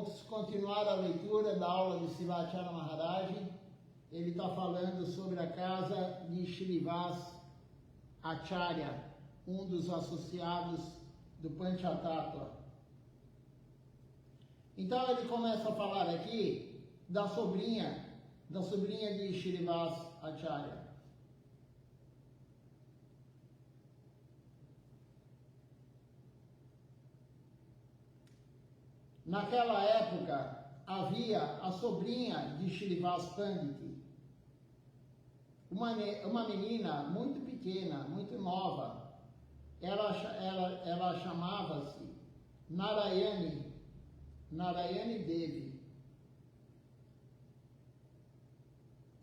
Vamos continuar a leitura da aula de Srivastava Maharaj. Ele está falando sobre a casa de Srinivas Acharya, um dos associados do Panchatattva. Então ele começa a falar aqui da sobrinha de Srinivas Acharya. Naquela época havia a sobrinha de Srinivas Pandit, uma menina muito pequena, muito nova. Ela chamava-se Narayani Devi.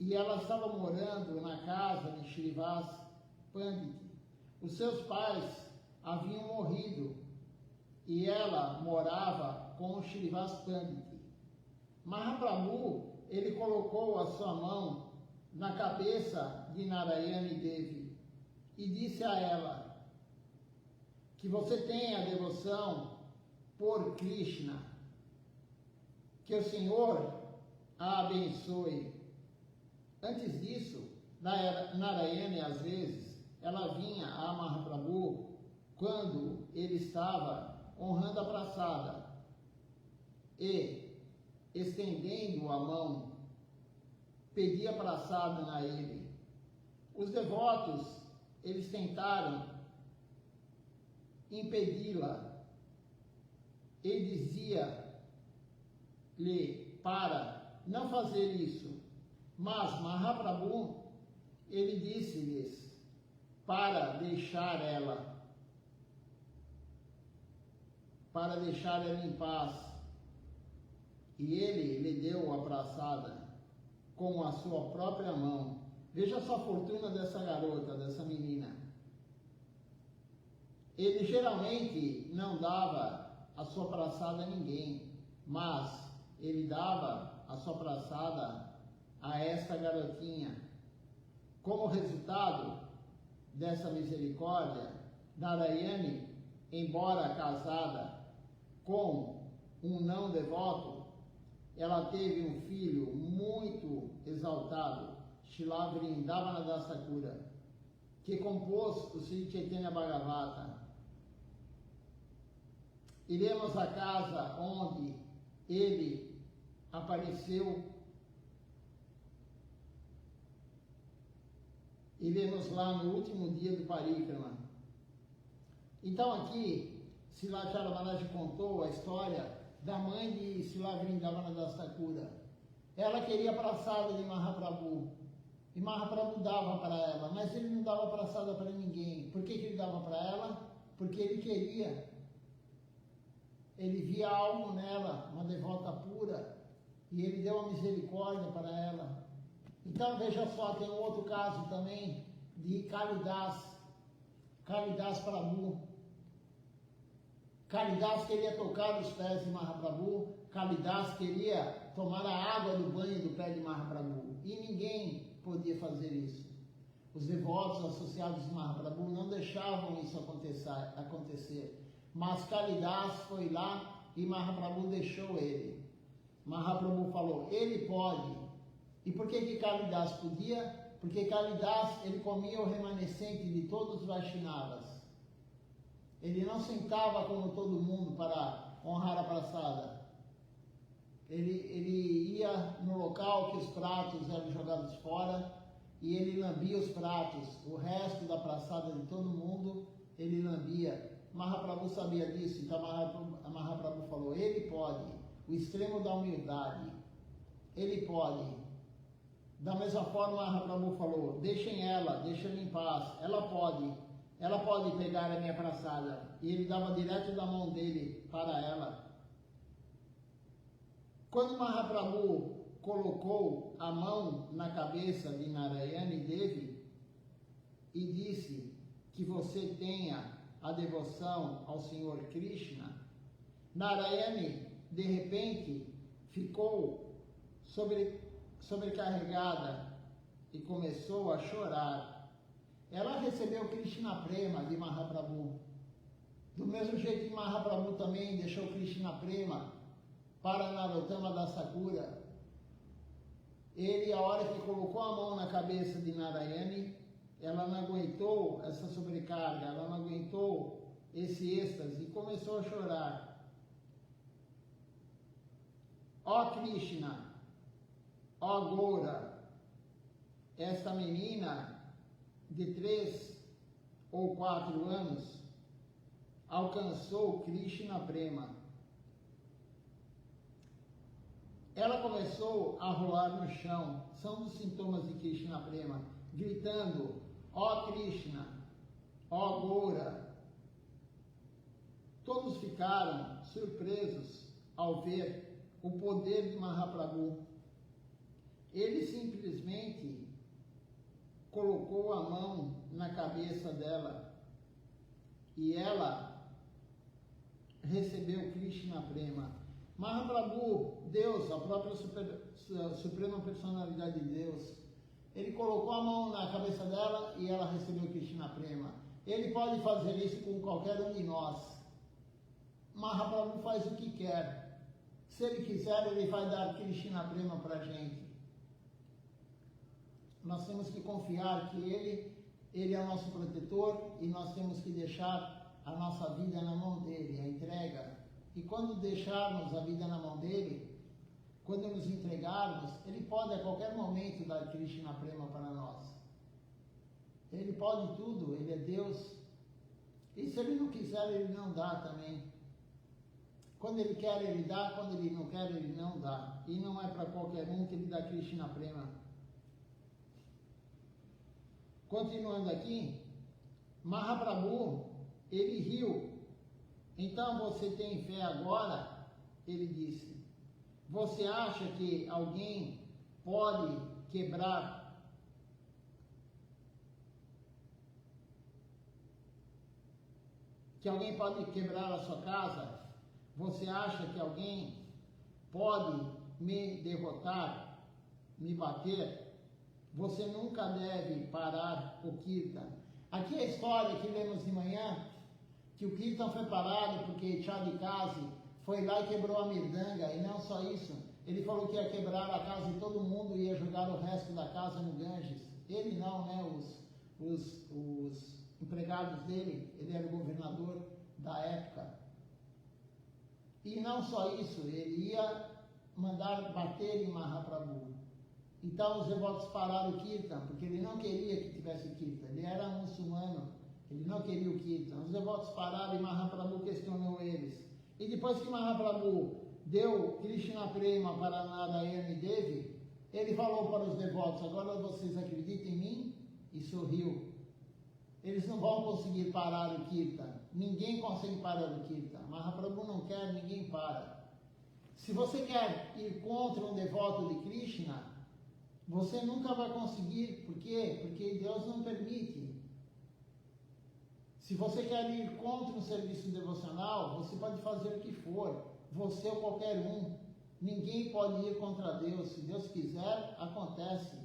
E ela estava morando na casa de Srinivas Pandit. Os seus pais haviam morrido e ela morava com o Srinivas Pandit. Mahaprabhu, ele colocou a sua mão na cabeça de Narayani Devi e disse a ela que você tenha devoção por Krishna, que o Senhor a abençoe. Antes disso, Narayani, às vezes, ela vinha a Mahaprabhu quando ele estava honrando a praçada e, estendendo a mão, pedia praçada a ele. Os devotos, eles tentaram impedi-la. Ele dizia-lhe para não fazer isso, mas Mahaprabhu, ele disse-lhes para deixar ela em paz. E ele lhe deu a praçada com a sua própria mão. Veja só a fortuna dessa garota, dessa menina. Ele geralmente não dava a sua praçada a ninguém, mas ele dava a sua praçada a esta garotinha. Como resultado dessa misericórdia, Narayani, embora casada com um não devoto, ela teve um filho muito exaltado, Srila Vrindavana Das Thakura, que compôs o Sri Chaitanya Bhagavata. Iremos à casa onde ele apareceu. Iremos lá no último dia do Parikrama. Então aqui, Srila Maharaj contou a história da mãe de Srila Vrindavana Das Thakura. Ela queria a praçada de Mahaprabhu, e Mahaprabhu dava para ela, mas ele não dava praçada para ninguém. Por que ele dava para ela? Porque ele queria. Ele via algo nela, uma devota pura, e ele deu a misericórdia para ela. Então veja só, tem um outro caso também de Kalidas Prabhu. Kalidas queria tocar os pés de Mahaprabhu, Kalidas queria tomar a água do banho do pé de Mahaprabhu, e ninguém podia fazer isso. Os devotos associados de Mahaprabhu não deixavam isso acontecer, mas Kalidas foi lá e Mahaprabhu deixou ele. Mahaprabhu falou, ele pode. E por que Kalidas podia? Porque Kalidas, ele comia o remanescente de todos os Vaishnavas. Ele não sentava como todo mundo para honrar a praçada. Ele ia no local que os pratos eram jogados fora e ele lambia os pratos. O resto da praçada de todo mundo, ele lambia. Mahaprabhu sabia disso, então Mahaprabhu falou, ele pode. O extremo da humildade. Ele pode. Da mesma forma, Mahaprabhu falou, deixem ela em paz. Ela pode pegar a minha praçada. E ele dava direto da mão dele para ela. Quando Mahaprabhu colocou a mão na cabeça de Narayani Devi e disse que você tenha a devoção ao Senhor Krishna, Narayani, de repente, ficou sobrecarregada e começou a chorar. Ela recebeu Krishna Prema de Mahaprabhu. Do mesmo jeito que Mahaprabhu também deixou Krishna Prema para Narottama Dasakura, ele, a hora que colocou a mão na cabeça de Narayani, ela não aguentou essa sobrecarga, ela não aguentou esse êxtase e começou a chorar. Ó Krishna, ó Goura, esta menina de 3 ou 4 anos alcançou Krishna Prema. Ela começou a rolar no chão, são os sintomas de Krishna Prema, gritando, ó Krishna, ó Goura. Todos ficaram surpresos ao ver o poder de Mahaprabhu. Ele simplesmente colocou a mão na cabeça dela e ela recebeu Krishna Prema. Mahaprabhu, Deus, a própria Suprema Personalidade de Deus, ele colocou a mão na cabeça dela e ela recebeu Krishna Prema. Ele pode fazer isso com qualquer um de nós. Mahaprabhu faz o que quer. Se ele quiser, ele vai dar Krishna Prema para a gente. Nós temos que confiar que ele é o nosso protetor e nós temos que deixar a nossa vida na mão dele, a entrega. E quando deixarmos a vida na mão dele, quando nos entregarmos, ele pode a qualquer momento dar Krishna Prema para nós. Ele pode tudo, ele é Deus. E se ele não quiser, ele não dá também. Quando ele quer, ele dá, quando ele não quer, ele não dá. E não é para qualquer um que ele dá Krishna Prema. Continuando aqui, Mahaprabhu, ele riu. Então você tem fé agora? Ele disse. Você acha que alguém pode quebrar a sua casa? Você acha que alguém pode me derrotar, me bater? Você nunca deve parar o Kirtan. Aqui é a história que lemos de manhã, que o Kirtan foi parado porque Chandikasi foi lá e quebrou a mirdanga, e não só isso, ele falou que ia quebrar a casa de todo mundo e ia jogar o resto da casa no Ganges. Ele não, né? Os empregados dele, ele era o governador da época. E não só isso, ele ia mandar bater em Mahaprabhu. Então os devotos pararam o Kirtan, porque ele não queria que tivesse Kirtan, ele era muçulmano, ele não queria o Kirtan. Os devotos pararam e Mahaprabhu questionou eles. E depois que Mahaprabhu deu Krishna Prema para Narayani Devi, ele falou para os devotos, agora vocês acreditam em mim? E sorriu. Eles não vão conseguir parar o Kirtan. Ninguém consegue parar o Kirtan. Mahaprabhu não quer, ninguém para. Se você quer ir contra um devoto de Krishna, você nunca vai conseguir. Por quê? Porque Deus não permite. Se você quer ir contra um serviço devocional, você pode fazer o que for. Você ou qualquer um. Ninguém pode ir contra Deus. Se Deus quiser, acontece.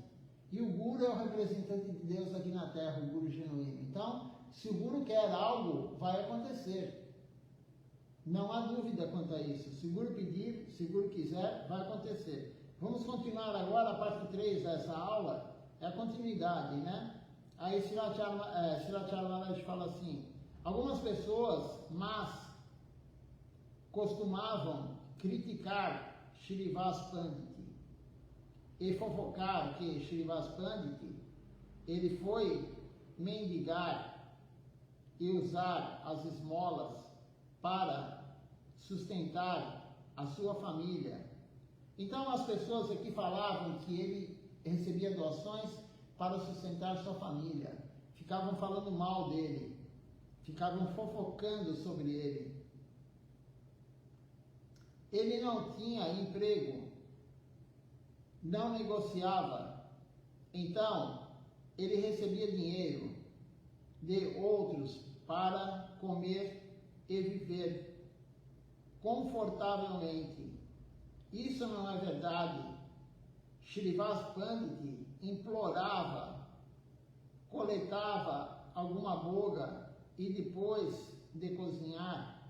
E o Guru é o representante de Deus aqui na Terra, o Guru genuíno. Então, se o Guru quer algo, vai acontecer. Não há dúvida quanto a isso. Se o Guru pedir, se o Guru quiser, vai acontecer. Vamos continuar agora a parte 3 dessa aula, é a continuidade, né? Aí Srila Maharaj fala assim, algumas pessoas más costumavam criticar Shrivas Pandit e fofocar que Shrivas Pandit, ele foi mendigar e usar as esmolas para sustentar a sua família. Então as pessoas aqui falavam que ele recebia doações para sustentar sua família. Ficavam falando mal dele. Ficavam fofocando sobre ele. Ele não tinha emprego. Não negociava. Então, ele recebia dinheiro de outros para comer e viver confortavelmente. Isso não é verdade. Shrivas Pandit implorava, coletava alguma boga e depois de cozinhar,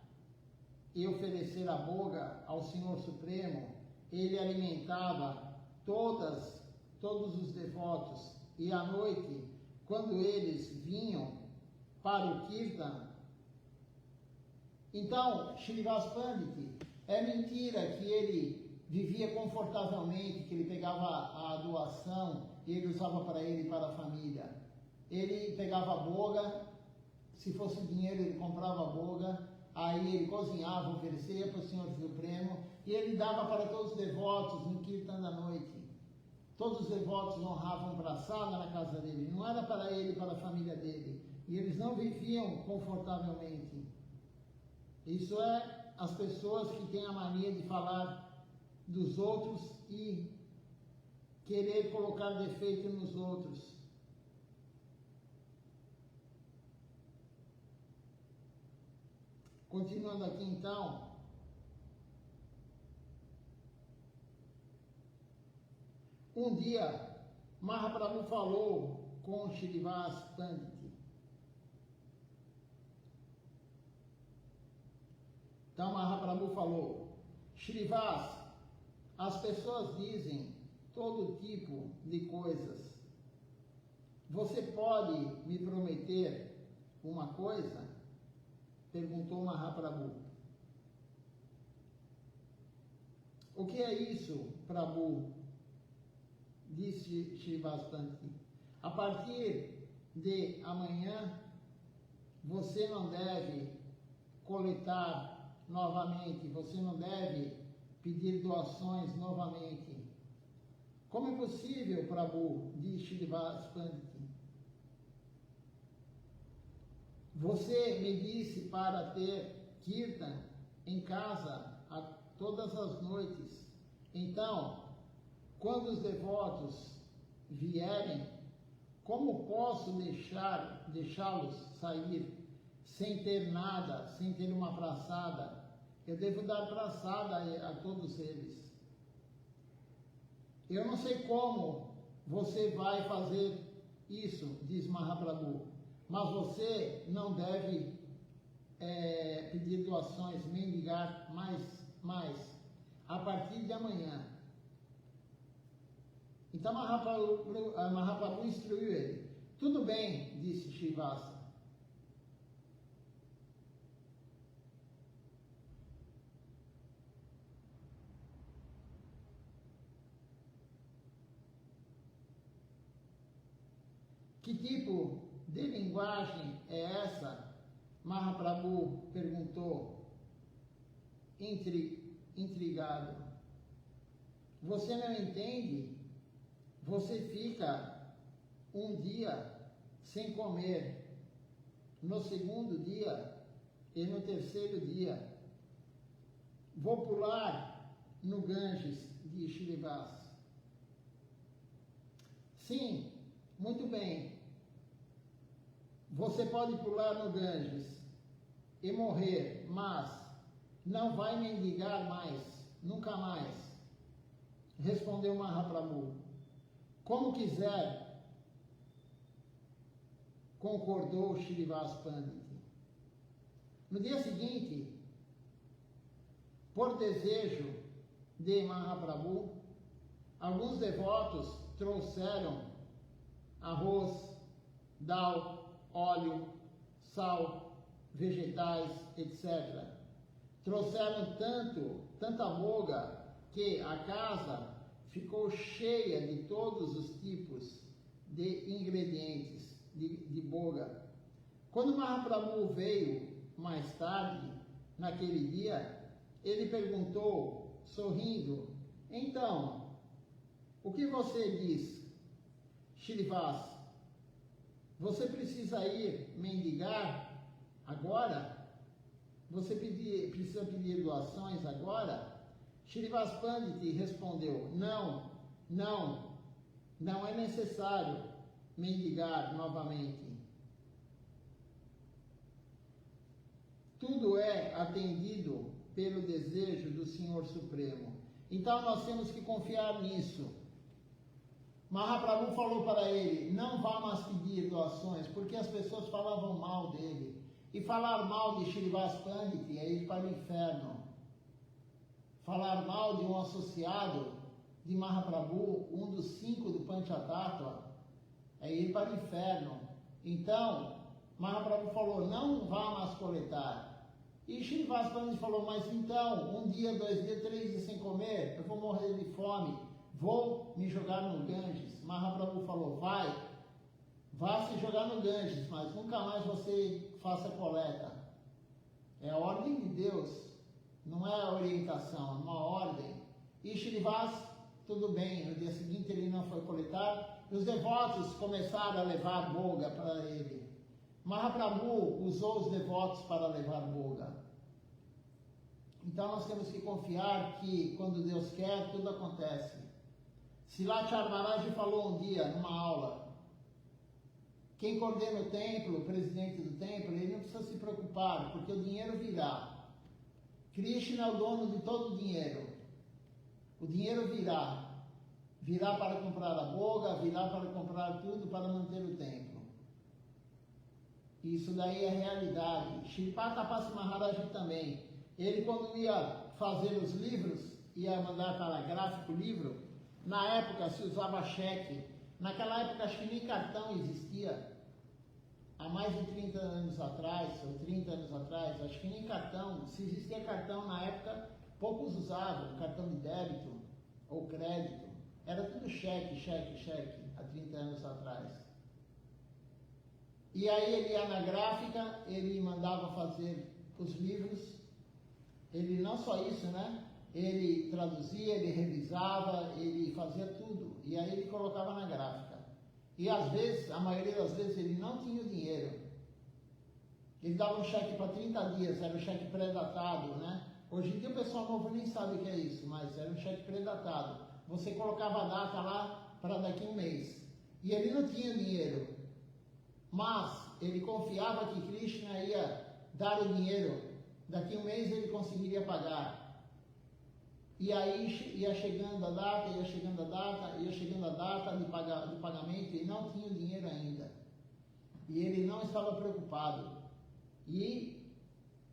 e oferecer a boga ao Senhor Supremo, ele alimentava todos os devotos, e à noite, quando eles vinham para o Kirtan, então, Srinivas Pandit, é mentira que ele vivia confortavelmente, que ele pegava a doação e ele usava para ele e para a família. Ele pegava a boga, se fosse dinheiro ele comprava a boga, aí ele cozinhava, oferecia para o Senhor Supremo e ele dava para todos os devotos no Kirtan da noite. Todos os devotos honravam praçada na casa dele, não era para ele e para a família dele. E eles não viviam confortavelmente. Isso é as pessoas que têm a mania de falar dos outros e querer colocar defeito nos outros. Continuando aqui então. Um dia, Mahaprabhu falou com Srinivas Pandit. Então Mahaprabhu falou: Srinivas, as pessoas dizem todo tipo de coisas. Você pode me prometer uma coisa? Perguntou Mahaprabhu. O que é isso, Prabhu? Disse Srinivas Pandit. A partir de amanhã, você não deve coletar novamente, você não deve pedir doações novamente. Como é possível, Prabhu? Disse Srinivas Pandit. Você me disse para ter Kirtan em casa todas as noites. Então, quando os devotos vierem, como posso deixá-los sair sem ter nada, sem ter uma praçada? Eu devo dar praçada a todos eles. Eu não sei como você vai fazer isso, diz Mahaprabhu, mas você não deve pedir doações, mendigar mais, a partir de amanhã. Então Mahaprabhu instruiu ele. Tudo bem, disse Srinivasa. Que tipo de linguagem é essa? Mahaprabhu perguntou, intrigado. Você não entende? Você fica um dia sem comer, no segundo dia e no terceiro dia. Vou pular no Ganges, disse Srinivas. Sim, muito bem. Você pode pular no Ganges e morrer, mas não vai mendigar mais, nunca mais, respondeu Mahaprabhu. Como quiser, concordou Srinivas Pandit. No dia seguinte, por desejo de Mahaprabhu, alguns devotos trouxeram arroz, dal, óleo, sal, vegetais, etc. Trouxeram tanta boga que a casa ficou cheia de todos os tipos de ingredientes de boga. Quando Mahaprabhu veio mais tarde, naquele dia, ele perguntou, sorrindo, então, o que você diz, Srinivas? Você precisa ir mendigar agora? Você precisa pedir doações agora? Srinivas Pandit respondeu, não é necessário mendigar novamente. Tudo é atendido pelo desejo do Senhor Supremo. Então nós temos que confiar nisso. Mahaprabhu falou para ele, não vá mais pedir doações, porque as pessoas falavam mal dele. E falar mal de Srinivas Pandit é ir para o inferno. Falar mal de um associado de Mahaprabhu, um dos 5 do Panchatattva, é ir para o inferno. Então, Mahaprabhu falou, não vá mais coletar. E Srinivas Pandit falou, mas então, 1 dia, 2 dias, 3 dias sem comer, eu vou morrer de fome, vou me jogar no Ganges. Mahaprabhu falou, vá se jogar no Ganges, mas nunca mais você faça coleta. É a ordem de Deus, não é a orientação, é uma ordem. E Srinivas, tudo bem, no dia seguinte ele não foi coletar, e os devotos começaram a levar boga para ele. Mahaprabhu usou os devotos para levar boga. Então nós temos que confiar que quando Deus quer, tudo acontece. Silachar Maharaj falou um dia, numa aula, quem coordena o templo, o presidente do templo, ele não precisa se preocupar, porque o dinheiro virá. Krishna é o dono de todo o dinheiro. O dinheiro virá. Virá para comprar a boga, virá para comprar tudo para manter o templo. Isso daí é realidade. Shripad Tapas Maharaj também. Ele, quando ia fazer os livros, ia mandar para gráfico o livro, na época se usava cheque. Naquela época acho que nem cartão existia. Há mais de 30 anos atrás, ou 30 anos atrás, acho que nem cartão. Se existia cartão na época, poucos usavam cartão de débito ou crédito. Era tudo cheque, há 30 anos atrás. E aí ele ia na gráfica, ele mandava fazer os livros. Ele não só isso, né? Ele traduzia, ele revisava, ele fazia tudo. E aí ele colocava na gráfica. E às vezes, a maioria das vezes, ele não tinha o dinheiro. Ele dava um cheque para 30 dias, era um cheque pré-datado, né? Hoje em dia o pessoal novo nem sabe o que é isso, mas era um cheque pré-datado. Você colocava a data lá para daqui a um mês. E ele não tinha dinheiro. Mas ele confiava que Krishna ia dar o dinheiro. Daqui a um mês ele conseguiria pagar. E aí ia chegando a data de pagamento e não tinha o dinheiro ainda. E ele não estava preocupado. E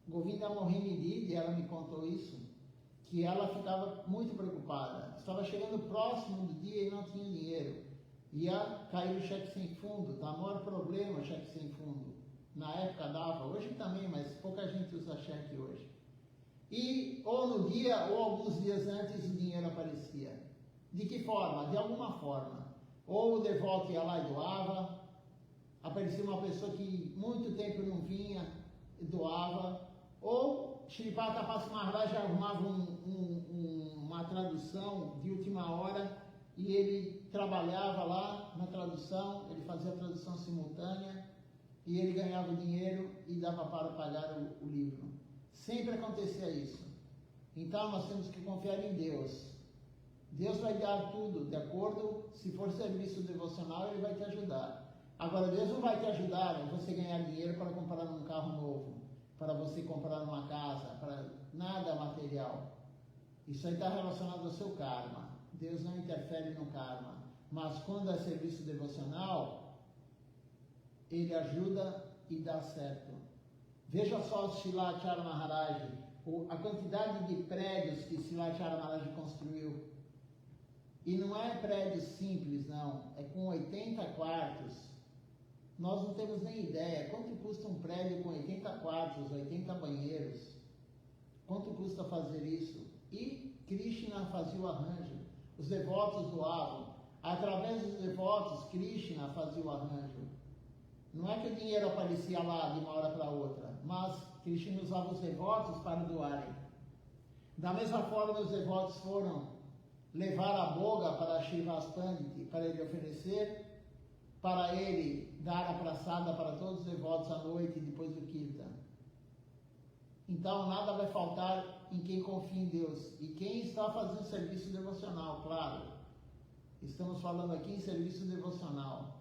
Govinda Mohini Didi, ela me contou isso, que ela ficava muito preocupada. Estava chegando próximo do dia e não tinha dinheiro. Ia cair o cheque sem fundo, tá? O maior problema o cheque sem fundo. Na época dava, hoje também, mas pouca gente usa cheque hoje. E ou no dia ou alguns dias antes o dinheiro aparecia. De que forma? De alguma forma. Ou o devoto ia lá e doava, aparecia uma pessoa que muito tempo não vinha e doava, ou Shripad Tapas Maharaj arrumava uma tradução de última hora e ele trabalhava lá na tradução, ele fazia a tradução simultânea e ele ganhava o dinheiro e dava para pagar o livro. Sempre acontecia isso. Então nós temos que confiar em Deus. Deus vai dar tudo de acordo, se for serviço devocional, Ele vai te ajudar. Agora, Deus não vai te ajudar a você ganhar dinheiro para comprar um carro novo, para você comprar uma casa, para nada material. Isso aí está relacionado ao seu karma. Deus não interfere no karma. Mas quando é serviço devocional, Ele ajuda e dá certo. Veja só o Silachar Maharaj, a quantidade de prédios que Silachar Maharaj construiu. E não é prédio simples, não. É com 80 quartos. Nós não temos nem ideia. Quanto custa um prédio com 80 quartos, 80 banheiros? Quanto custa fazer isso? E Krishna fazia o arranjo. Os devotos doavam. Através dos devotos, Krishna fazia o arranjo. Não é que o dinheiro aparecia lá de uma hora para outra, mas Krishna usava os devotos para doarem. Da mesma forma, os devotos foram levar a boga para Srinivas Pandit, para ele oferecer, para ele dar a praçada para todos os devotos à noite depois do Kirtan. Então, nada vai faltar em quem confia em Deus. E quem está fazendo serviço devocional, claro. Estamos falando aqui em serviço devocional.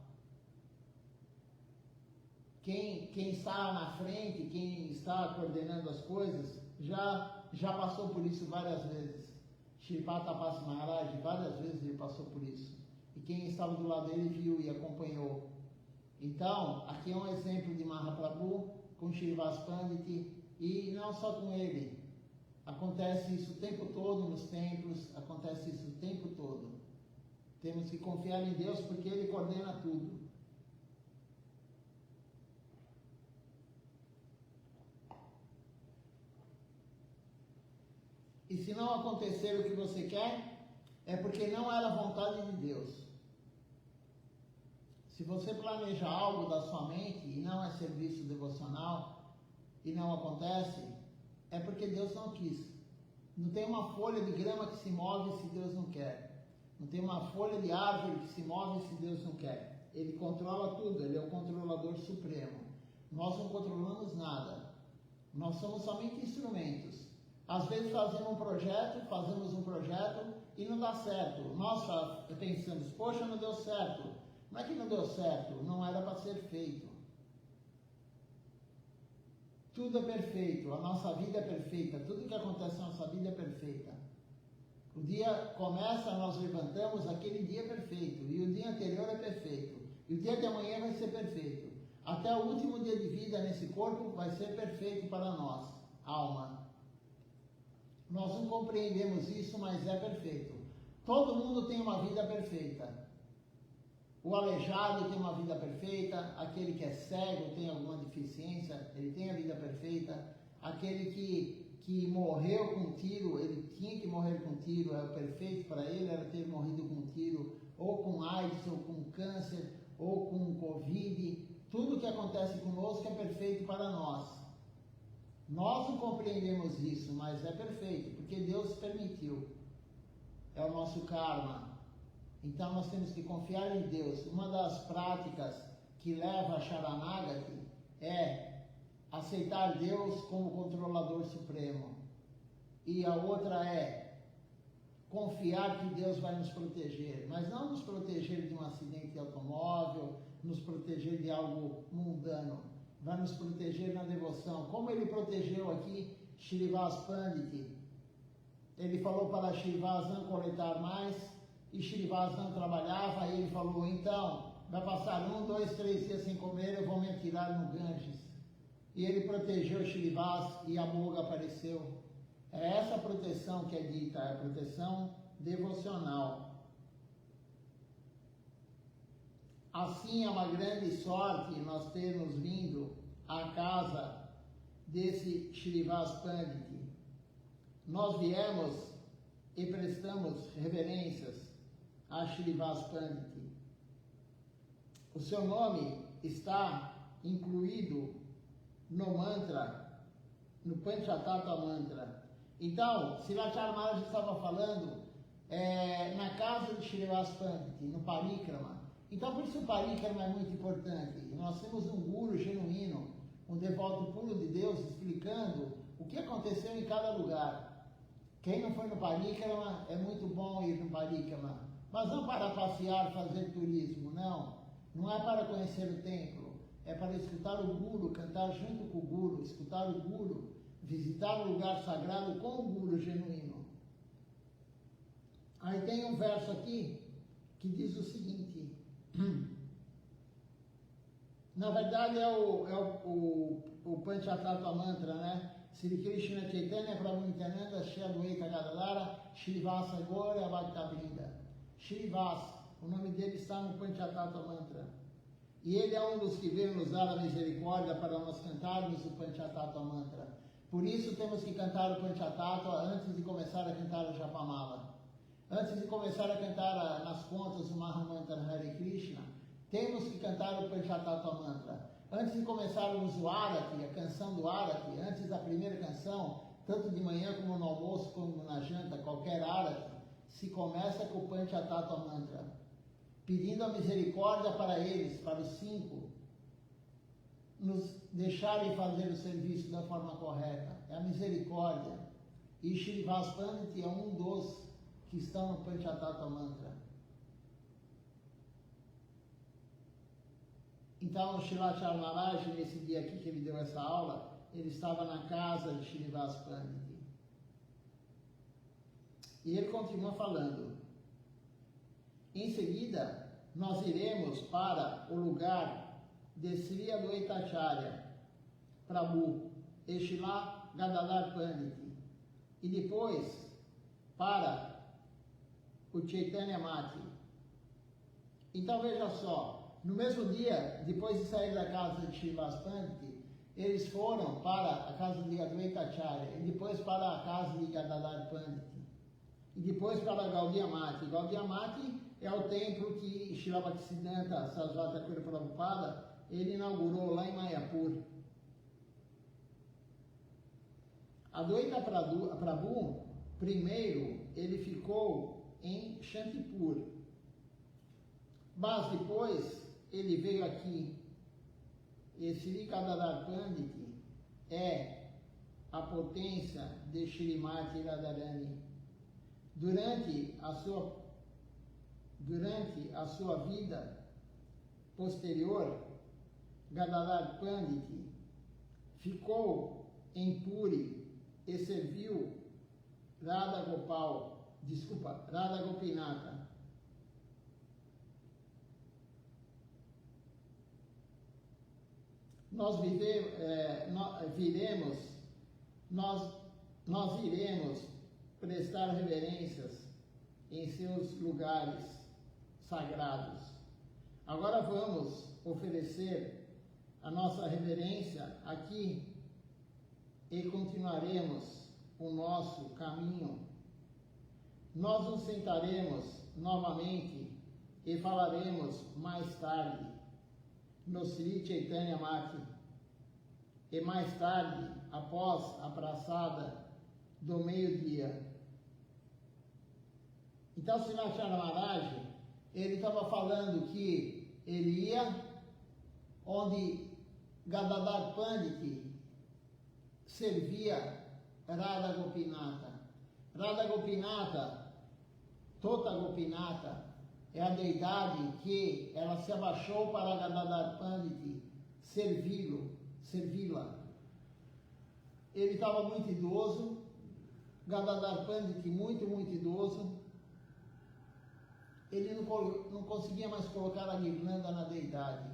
Quem está na frente, quem está coordenando as coisas, já passou por isso várias vezes. Shripad Tapas Maharaj, várias vezes ele passou por isso. E quem estava do lado dele viu e acompanhou. Então, aqui é um exemplo de Mahaprabhu com Srinivas Pandit, e não só com ele. Acontece isso o tempo todo nos templos, acontece isso o tempo todo. Temos que confiar em Deus porque Ele coordena tudo. E se não acontecer o que você quer, é porque não era a vontade de Deus. Se você planeja algo da sua mente e não é serviço devocional e não acontece, é porque Deus não quis. Não tem uma folha de grama que se move se Deus não quer. Não tem uma folha de árvore que se move se Deus não quer. Ele controla tudo, Ele é o controlador supremo. Nós não controlamos nada. Nós somos somente instrumentos. Às vezes fazemos um projeto e não dá certo. Nós pensamos, poxa, não deu certo. Não é que não deu certo, não era para ser feito. Tudo é perfeito, a nossa vida é perfeita, tudo que acontece na nossa vida é perfeita. O dia começa, nós levantamos, aquele dia é perfeito, e o dia anterior é perfeito, e o dia de amanhã vai ser perfeito. Até o último dia de vida nesse corpo vai ser perfeito para nós, alma. Nós não compreendemos isso, mas é perfeito. Todo mundo tem uma vida perfeita. O aleijado tem uma vida perfeita, aquele que é cego tem alguma deficiência, ele tem a vida perfeita, aquele que morreu com um tiro, ele tinha que morrer com um tiro, é o perfeito para ele, era ter morrido com um tiro, ou com AIDS, ou com câncer, ou com Covid, tudo que acontece conosco é perfeito para nós. Nós não compreendemos isso, mas é perfeito, porque Deus permitiu, é o nosso karma. Então nós temos que confiar em Deus. Uma das práticas que leva a Sharanagati é aceitar Deus como controlador supremo. E a outra é confiar que Deus vai nos proteger, mas não nos proteger de um acidente de automóvel, nos proteger de algo mundano, vai nos proteger na devoção. Como Ele protegeu aqui Srinivas Pandit, Ele falou para Srinivas não coletar mais, e Srinivas não trabalhava, e ele falou, então, vai passar 1, 2, 3 dias sem comer, eu vou me atirar no Ganges. E ele protegeu Srinivas e a Moga apareceu. É essa proteção que é dita, é a proteção devocional. Assim é uma grande sorte nós termos vindo à casa desse Srinivas Pandit. Nós viemos e prestamos reverências a Srinivas Pandit. O seu nome está incluído no mantra, no Panchatattva mantra. Então, Srilacharya Maharaj estava falando na casa de Srinivas Pandit, no Parikrama. Então, por isso o Parikrama é muito importante. Nós temos um guru genuíno, um devoto puro de Deus, explicando o que aconteceu em cada lugar. Quem não foi no Parikrama, é muito bom ir no Parikrama. Mas não para passear, fazer turismo, não. Não é para conhecer o templo. É para escutar o Guru, cantar junto com o Guru, escutar o Guru, visitar o lugar sagrado com o Guru genuíno. Aí tem um verso aqui que diz o seguinte. Na verdade é o Panchatattva mantra, né? Sri Krishna Chaitanya Prabhu Nityananda Shri Advaita Gadadara Srinivasa Gaura Bhaktavrinda. Srinivas, o nome dele está no Panchatattva mantra. E ele é um dos que veio nos dar a misericórdia para nós cantarmos o Panchatattva mantra. Por isso temos que cantar o Panchatattva antes de começar a cantar o Japamala. Antes de começar a cantar nas contas o Mahamantra Hare Krishna, temos que cantar o Panchatattva mantra. Antes de começarmos o Arati, a canção do Arati, antes da primeira canção, tanto de manhã como no almoço, como na janta, qualquer Arati, se começa com o Panchatattva mantra, pedindo a misericórdia para eles, para os 5, nos deixarem fazer o serviço da forma correta. É a misericórdia. E Srinivas Pandit é um dos que estão no Panchatattva mantra. Então, o Srilacharya Maharaj, nesse dia aqui que ele deu essa aula, ele estava na casa de Srinivas Pandit. E ele continua falando. Em seguida, nós iremos para o lugar de Sri Advaitacharya Prabhu, Shila Gadadhar Pandit, e depois para o Chaitanya Mati. Então veja só, no mesmo dia, depois de sair da casa de Srivas Pandit, eles foram para a casa de Advaita Acharya, e depois para a casa de Gadadhar Pandit, e depois para Gaudiya Mati. Gaudiya Mati é o templo que Srila Bhaktisiddhanta Sarasvati Thakur Prabhupada ele inaugurou lá em Mayapur. Advaita Prabhu, primeiro, ele ficou em Shantipur, mas depois ele veio aqui. Esse Gadadhar Pandit é a potência de Shrimati Radharani. Durante a sua vida posterior, Gadadhar Pandit ficou em Puri e serviu Radha Gopinatha. Nós iremos prestar reverências em seus lugares sagrados. Agora vamos oferecer a nossa reverência aqui e continuaremos o nosso caminho. Nós nos sentaremos novamente e falaremos mais tarde no Sri Chaitanya Mati, e mais tarde, após a praçada do meio-dia. Então, Srinivasacharya Maharaj, ele estava falando que ele ia onde Gadadhar Pandit servia Radha Gopinatha. Radha Gopinatha, Tota Gopinatha, é a deidade que ela se abaixou para Gadadhar Pandit servi-la. Ele estava muito idoso, Gadadhar Pandit muito idoso. Ele não conseguia mais colocar a guirlanda na deidade.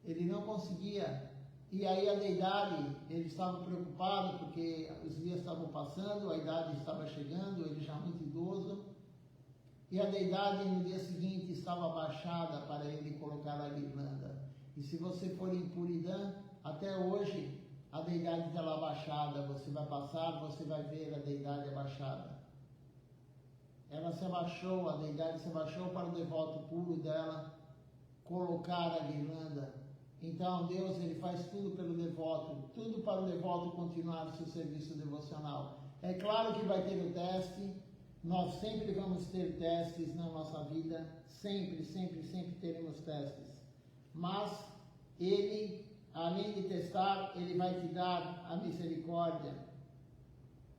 Ele não conseguia. E aí a deidade, ele estava preocupado porque os dias estavam passando, a idade estava chegando, ele já muito idoso. E a deidade no dia seguinte estava abaixada para ele colocar a guirlanda. E se você for em Puridã, até hoje a deidade está lá abaixada. Você vai passar, você vai ver a deidade abaixada. Ela se abaixou, a deidade se abaixou para o devoto puro dela colocar a guirlanda. Então Deus, ele faz tudo pelo devoto, tudo para o devoto continuar o seu serviço devocional. É claro que vai ter o teste. Nós sempre vamos ter testes na nossa vida, sempre teremos testes. Mas ele, além de testar, ele vai te dar a misericórdia.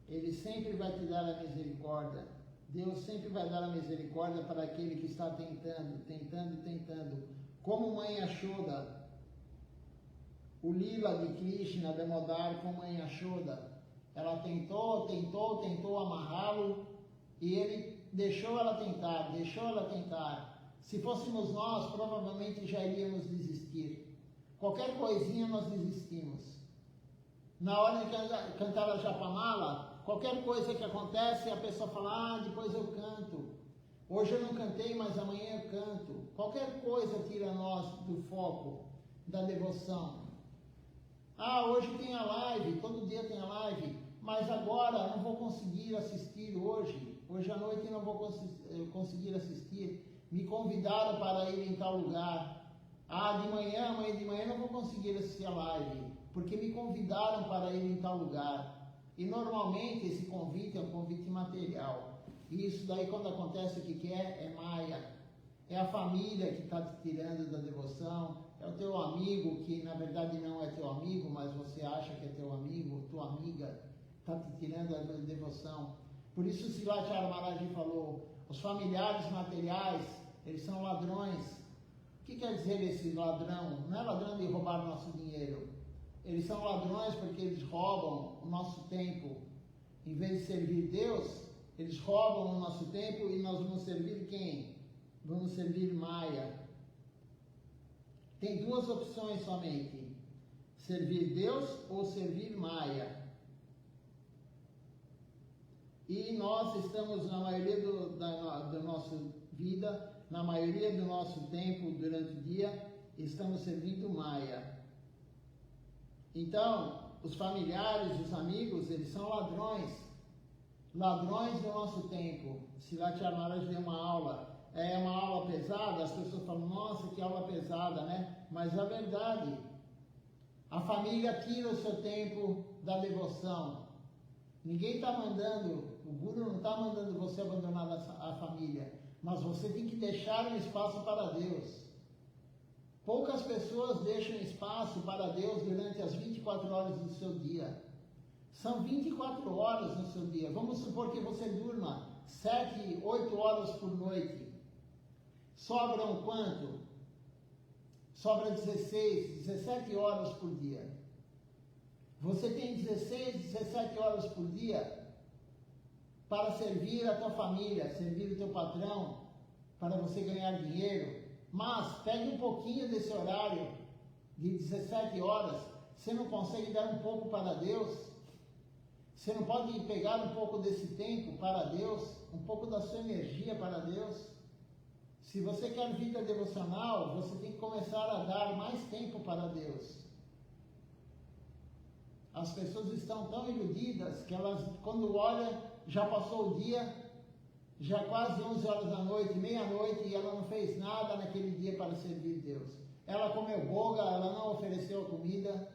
Ele sempre vai te dar a misericórdia. Deus sempre vai dar a misericórdia para aquele que está tentando. Como mãe Yashoda, o lila de Krishna, Damodar com mãe Yashoda. Ela tentou amarrá-lo, e ele deixou ela tentar. Se fôssemos nós, provavelmente já iríamos desistir. Qualquer coisinha nós desistimos. Na hora de cantar a Japamala, qualquer coisa que acontece, a pessoa fala, depois eu canto. Hoje eu não cantei, mas amanhã eu canto. Qualquer coisa tira nós do foco da devoção. Hoje tem a live, todo dia tem a live, mas agora não vou conseguir assistir hoje. Hoje à noite não vou conseguir assistir. Me convidaram para ir em tal lugar. Amanhã de manhã não vou conseguir assistir a live, porque me convidaram para ir em tal lugar. E normalmente esse convite é um convite material. E isso daí, quando acontece, o que é? É maia. É a família que está te tirando da devoção. É o teu amigo, que na verdade não é teu amigo, mas você acha que é teu amigo, tua amiga, está te tirando da devoção. Por isso o Srilacharya Maharaj falou, os familiares materiais, eles são ladrões. O que quer dizer esse ladrão? Não é ladrão de roubar nosso dinheiro. Eles são ladrões porque eles roubam o nosso tempo. Em vez de servir Deus, eles roubam o nosso tempo e nós vamos servir quem? Vamos servir Maya. Tem duas opções somente. Servir Deus ou servir Maia? E nós estamos, na maioria da nossa vida, na maioria do nosso tempo, durante o dia, estamos servindo Maia. Então, os familiares, os amigos, eles são ladrões do nosso tempo. Silat Maharaj deu uma aula, é uma aula pesada, as pessoas falam, nossa, que aula pesada, né? Mas a verdade, a família tira o seu tempo da devoção. Ninguém está mandando, o Guru não está mandando você abandonar a família, mas você tem que deixar um espaço para Deus. Poucas pessoas deixam espaço para Deus durante as 24 horas do seu dia. São 24 horas no seu dia. Vamos supor que você durma 7, 8 horas por noite. Sobram quanto? Sobra 16, 17 horas por dia. Você tem 16, 17 horas por dia para servir a tua família, servir o teu patrão, para você ganhar dinheiro. Mas pegue um pouquinho desse horário de 17 horas. Você não consegue dar um pouco para Deus? Você não pode pegar um pouco desse tempo para Deus? Um pouco da sua energia para Deus? Se você quer vida devocional, você tem que começar a dar mais tempo para Deus. As pessoas estão tão iludidas que elas, quando olham, já passou o dia, já quase 11 horas da noite, meia-noite, e ela não fez nada naquele dia para servir Deus. Ela comeu boga, ela não ofereceu comida,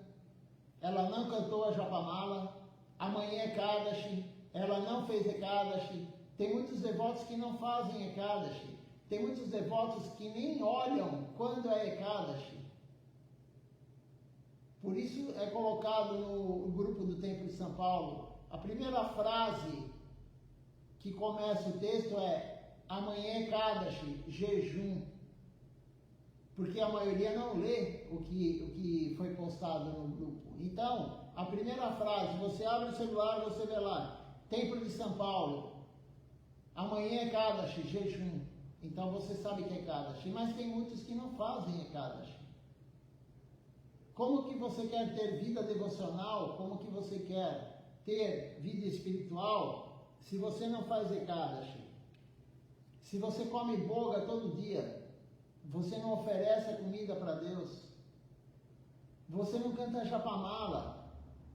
ela não cantou a Japamala, amanhã é Ekadashi, ela não fez Ekadashi. Tem muitos devotos que não fazem Ekadashi. Tem muitos devotos que nem olham quando é Ekadashi. Por isso é colocado no grupo do Templo de São Paulo, a primeira frase que começa o texto é amanhã é Ekadashi, jejum. Porque a maioria não lê o que foi postado no grupo. Então, a primeira frase, você abre o celular, você vê lá, Templo de São Paulo, amanhã é Ekadashi, jejum. Então você sabe que é Ekadashi, mas tem muitos que não fazem Ekadashi. Como que você quer ter vida devocional, como que você quer ter vida espiritual, se você não faz Ekadashi? Se você come boga todo dia, você não oferece a comida para Deus, você não canta Japamala,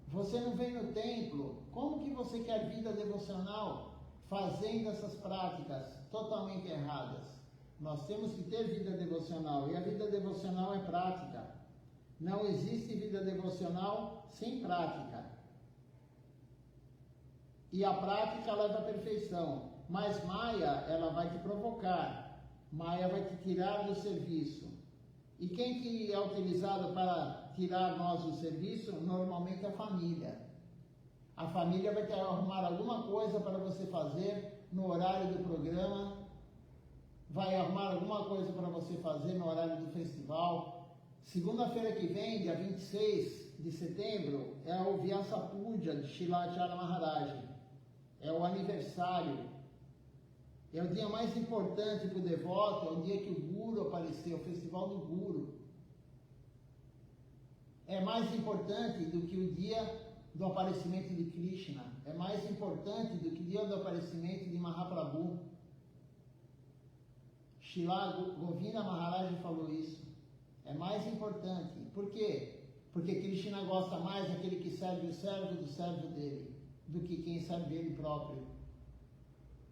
você não vem no templo, como que você quer vida devocional fazendo essas práticas totalmente erradas? Nós temos que ter vida devocional, e a vida devocional é prática. Não existe vida devocional sem prática. E a prática leva à perfeição. Mas Maya, ela vai te provocar. Maya vai te tirar do serviço. E quem que é utilizado para tirar nós do serviço? Normalmente a família. A família vai te arrumar alguma coisa para você fazer no horário do programa. Vai arrumar alguma coisa para você fazer no horário do festival. Segunda-feira que vem, dia 26 de setembro, é o Vyasa Puja de Srila Acharya Maharaj. É o aniversário. É o dia mais importante para o devoto, é o dia que o Guru apareceu, o festival do Guru. É mais importante do que o dia do aparecimento de Krishna. É mais importante do que o dia do aparecimento de Mahaprabhu. Srila Govinda Maharaj falou isso. É mais importante. Por quê? Porque Krishna gosta mais daquele que serve o servo do servo dele, do que quem serve ele próprio.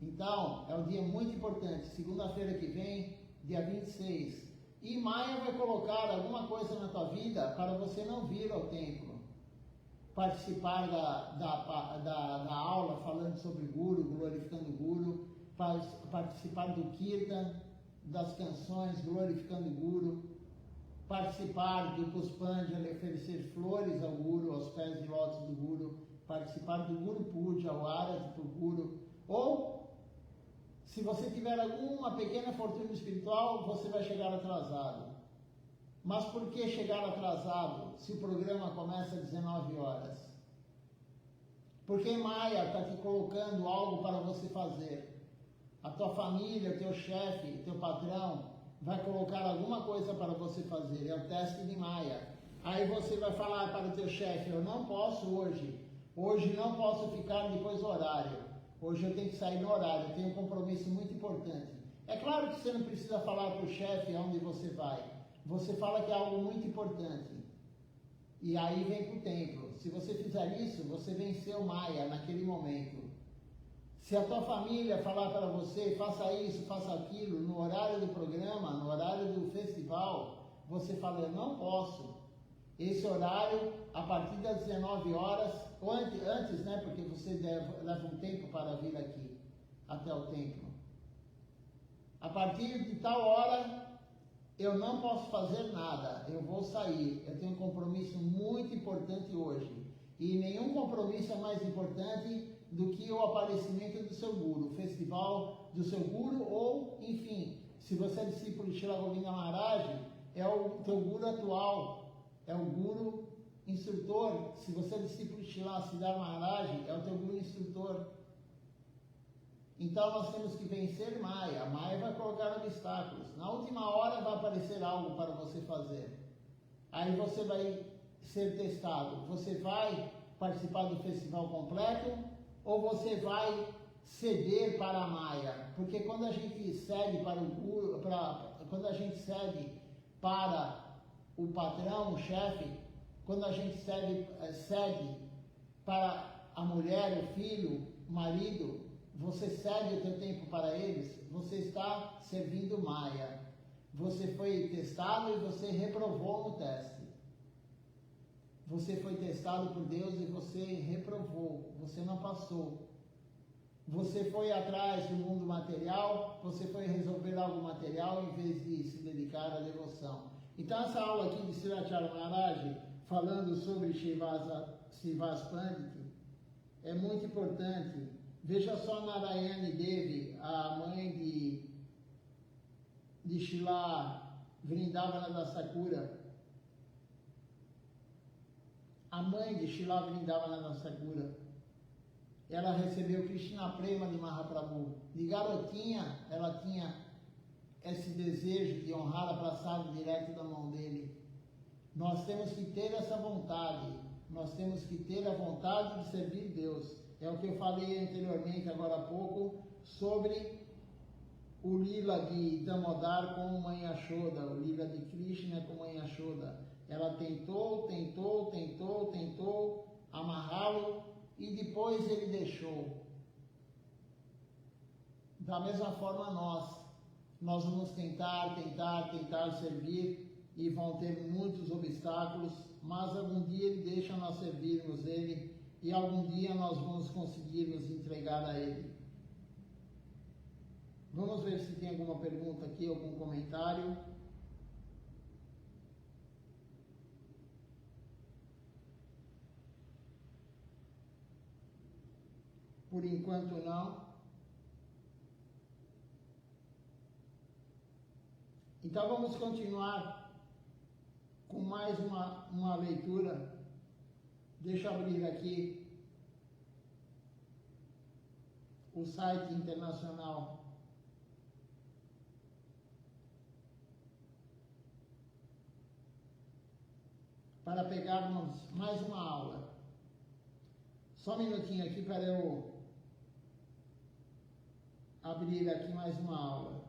Então, é um dia muito importante. Segunda-feira que vem, dia 26. E Maya vai colocar alguma coisa na tua vida para você não vir ao templo. Participar da aula falando sobre Guru, glorificando Guru. Participar do Kirtan, das canções glorificando Guru. Participar do Puspanjali, oferecer flores ao Guru, aos pés de lótus do Guru. Participar do Guru Puja, o Arati para o Guru. Ou, se você tiver alguma pequena fortuna espiritual, você vai chegar atrasado. Mas por que chegar atrasado se o programa começa às 19 horas? Porque Maya está te colocando algo para você fazer. A tua família, o teu chefe, o teu patrão vai colocar alguma coisa para você fazer. É o teste de Maya. Aí você vai falar para o teu chefe, eu não posso hoje não posso ficar depois do horário, hoje eu tenho que sair no horário, eu tenho um compromisso muito importante. É claro que você não precisa falar para o chefe aonde você vai, você fala que é algo muito importante, e aí vem para o templo. Se você fizer isso, você venceu Maia naquele momento. Se a tua família falar para você, faça isso, faça aquilo, no horário do programa, no horário do festival, você fala, eu não posso. Esse horário, a partir das 19 horas, ou antes, né, porque você leva um tempo para vir aqui, até o templo. A partir de tal hora, eu não posso fazer nada, eu vou sair, eu tenho um compromisso muito importante hoje. E nenhum compromisso é mais importante do que o aparecimento do seu guru, o festival do seu guru, ou, enfim, se você é discípulo de Srila Govinda Maharaj, é o teu guru atual, é o guru instrutor. Se você é discípulo de Srila Siddhar Maharaj, é o teu guru instrutor. Então nós temos que vencer Maya. Maya vai colocar obstáculos. Na última hora vai aparecer algo para você fazer. Aí você vai ser testado. Você vai participar do festival completo ou você vai ceder para a Maya? Porque quando a gente cede para o guru, quando a gente cede para o patrão, o chefe, quando a gente cede para a mulher, o filho, o marido, você cede o teu tempo para eles, você está servindo Maya. Você foi testado e você reprovou no teste. Você foi testado por Deus e você reprovou, você não passou. Você foi atrás do mundo material, você foi resolver algo material em vez de se dedicar à devoção. Então essa aula aqui de Sriracharya Maharaj, falando sobre Srivas Pandit, é muito importante. Veja só Narayani Devi, a mãe de Srila Vrindavana Das Thakura. A mãe de Srila Vrindavana Das Thakura, ela recebeu Krishna Prema de Mahaprabhu. De garotinha, ela tinha esse desejo de honrar a prasada direto da mão dele. Nós temos que ter essa vontade, nós temos que ter a vontade de servir Deus. É o que eu falei anteriormente, agora há pouco, sobre o Lila de Damodar com Mãe Yashoda, o Lila de Krishna com Mãe Yashoda. Ela tentou amarrá-lo e depois ele deixou. Da mesma forma nós vamos tentar servir e vão ter muitos obstáculos, mas algum dia ele deixa nós servirmos ele e algum dia nós vamos conseguir nos entregar a ele. Vamos ver se tem alguma pergunta aqui, algum comentário. Por enquanto não. Então vamos continuar com mais uma leitura. Deixa eu abrir aqui o site internacional para pegarmos mais uma aula. Só um minutinho aqui para eu abrir aqui mais uma aula.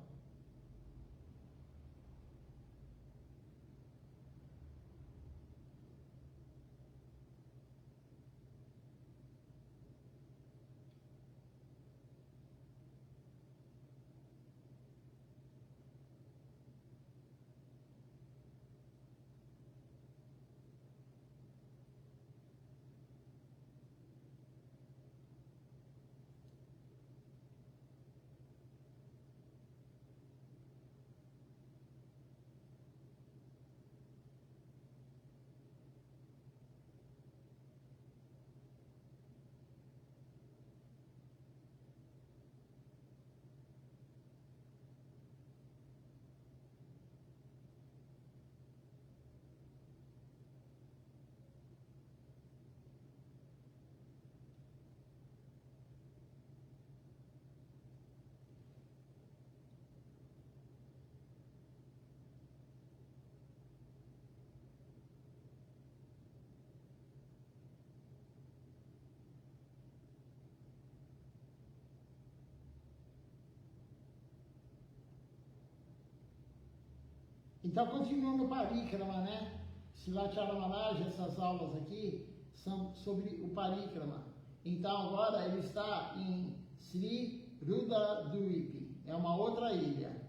Então, continuando o Parikrama, né? Silacharan Maharaj, essas aulas aqui são sobre o Parikrama. Então, agora ele está em Sri Rudradvipa, é uma outra ilha.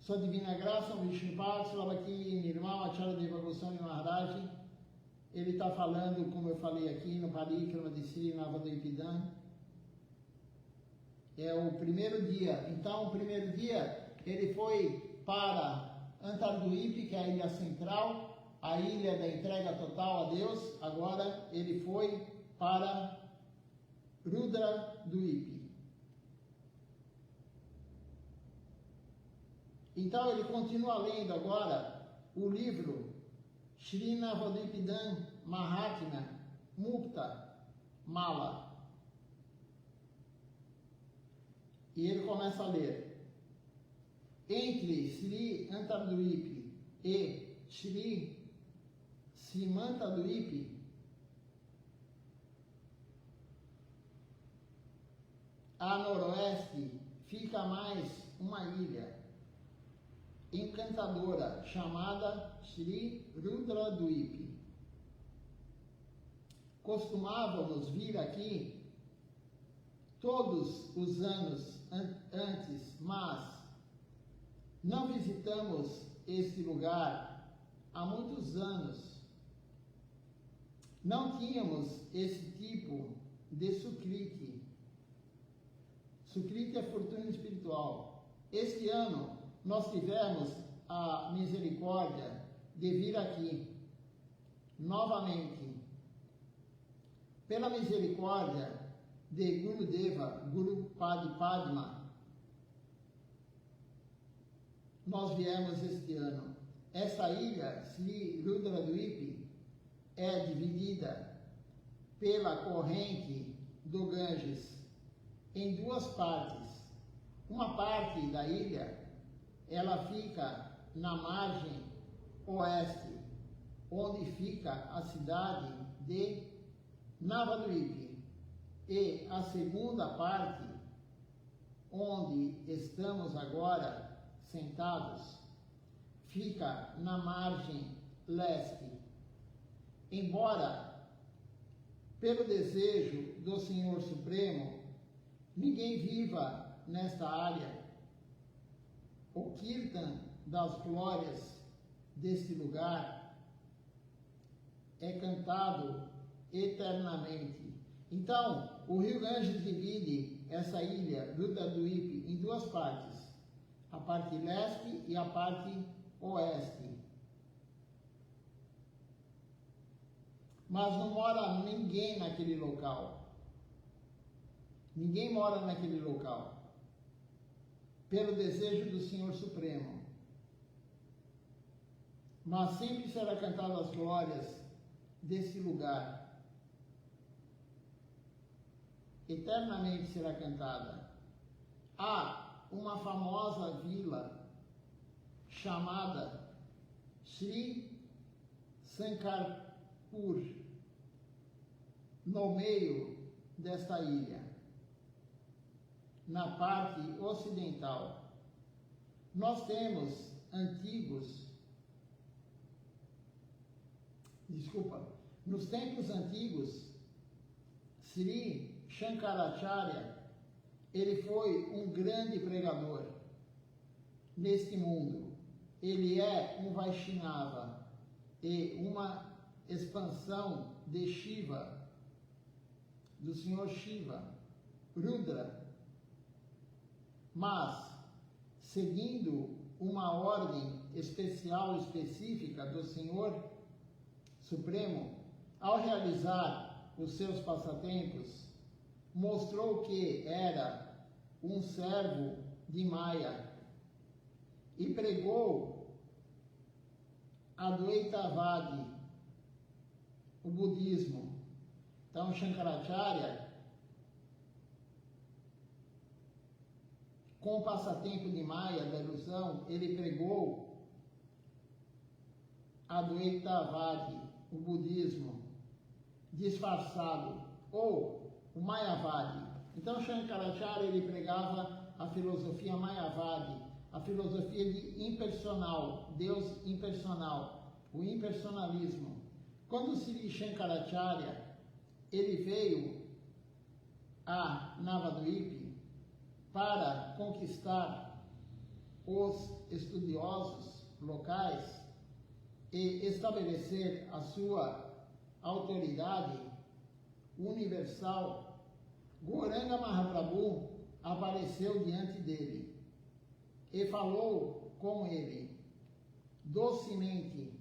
Sua Divina Graça, o Vishnupad, Slavaki Nirmal Acharya Deva Goswami Maharaj, ele está falando, como eu falei aqui, no Parikrama de Sri Navadvipa. É o primeiro dia. Então, o primeiro dia, ele foi para Antardvipa, que é a ilha central, a ilha da entrega total a Deus. Agora, ele foi para Rudradvipa. Então, ele continua lendo agora o livro Sri Navadvipa Mahatmya Mukta Mala. E ele começa a ler. Entre Sri Antardvipa e Sri Simantadvipa, a noroeste, fica mais uma ilha encantadora chamada Sri Rudradvipa. Costumávamos vir aqui todos os anos antes, mas não visitamos este lugar há muitos anos. Não tínhamos esse tipo de sukriti. Sukriti é fortuna espiritual. Este ano nós tivemos a misericórdia de vir aqui novamente. Pela misericórdia de Gurudeva, Guru Padma, nós viemos este ano. Essa ilha, Sri Rudradvipa, é dividida pela corrente do Ganges em duas partes. Uma parte da ilha, ela fica na margem oeste, onde fica a cidade de Navadvipa. E a segunda parte, onde estamos agora sentados, fica na margem leste. Embora, pelo desejo do Senhor Supremo, ninguém viva nesta área, o Kirtan das glórias deste lugar é cantado eternamente. Então, o rio Ganges divide essa ilha, Rudradvipa, em duas partes, a parte leste e a parte oeste. Mas não mora ninguém naquele local. Ninguém mora naquele local. Pelo desejo do Senhor Supremo. Mas sempre será cantada as glórias desse lugar. Eternamente será cantada. Há uma famosa vila chamada Sri Sankarpur, no meio desta ilha, na parte ocidental. Nós temos nos tempos antigos, Sri Shankaracharya, ele foi um grande pregador neste mundo. Ele é um Vaishnava e uma expansão de Shiva, do Senhor Shiva, Rudra. Mas, seguindo uma ordem especial, específica do Senhor Supremo, ao realizar os seus passatempos, mostrou que era um servo de Maya e pregou Advaitavadi, o budismo. Então, Shankaracharya, com o passatempo de Maya, da ilusão, ele pregou Advaitavadi, o budismo disfarçado, ou o Mayavadi. Então, Shankaracharya, ele pregava a filosofia Mayavadi, a filosofia de impersonal, Deus impersonal, o impersonalismo. Quando Sri Shankaracharya, ele veio a Navadvipa para conquistar os estudiosos locais e estabelecer a sua autoridade universal, Gauranga Mahaprabhu apareceu diante dele e falou com ele docemente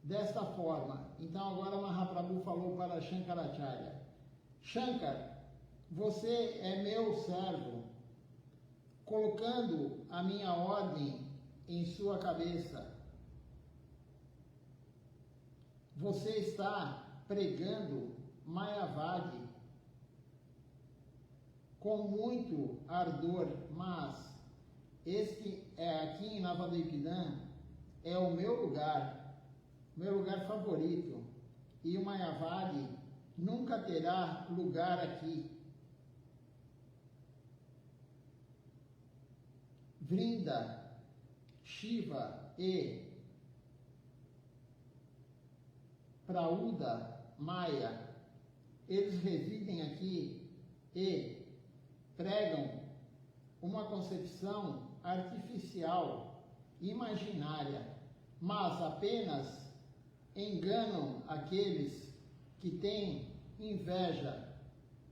desta forma. Então agora Mahaprabhu falou para Shankaracharya: Shankar, você é meu servo, colocando a minha ordem em sua cabeça. Você está pregando Mayavadi com muito ardor, mas este aqui em Navadvipa é o meu lugar favorito, e o Mayavadi nunca terá lugar aqui. Vrinda, Shiva e Prauda Maya, eles residem aqui e pregam uma concepção artificial, imaginária, mas apenas enganam aqueles que têm inveja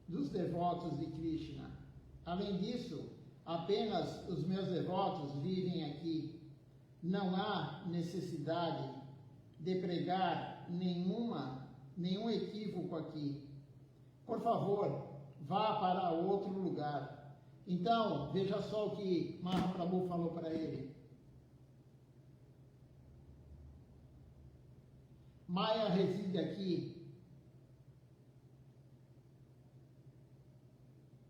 dos devotos de Krishna. Além disso, apenas os meus devotos vivem aqui. Não há necessidade de pregar nenhum equívoco aqui. Por favor, vá para outro lugar. Então, veja só o que Mahaprabhu falou para ele. Maya reside aqui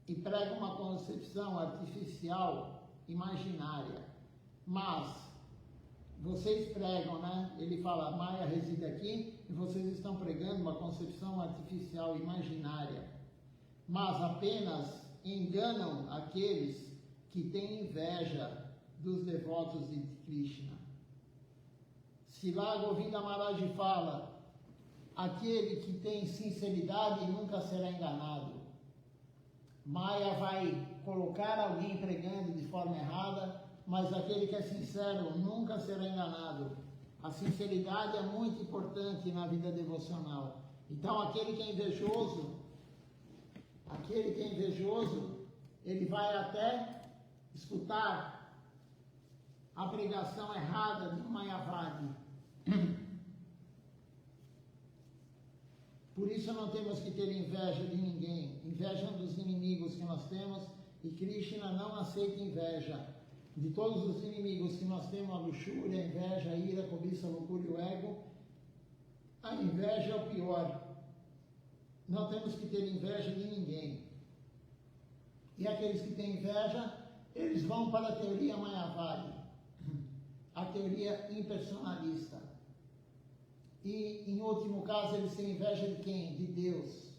e prega uma concepção artificial, imaginária. Mas vocês pregam, né? Ele fala, Maya reside aqui e vocês estão pregando uma concepção artificial, imaginária. Mas apenas enganam aqueles que têm inveja dos devotos de Krishna. Srila Govinda Maharaj fala, aquele que tem sinceridade nunca será enganado. Maya vai colocar alguém pregando de forma errada, mas aquele que é sincero nunca será enganado. A sinceridade é muito importante na vida devocional. Então aquele que é invejoso, ele vai até escutar a pregação errada de Mayavadi. Por isso não temos que ter inveja de ninguém. Inveja é um dos inimigos que nós temos e Krishna não aceita inveja. De todos os inimigos que nós temos, a luxúria, a inveja, a ira, a cobiça, a loucura e o ego, a inveja é o pior. Não temos que ter inveja de ninguém. E aqueles que têm inveja, eles vão para a teoria Mayavadi, a teoria impersonalista. E, em último caso, eles têm inveja de quem? De Deus.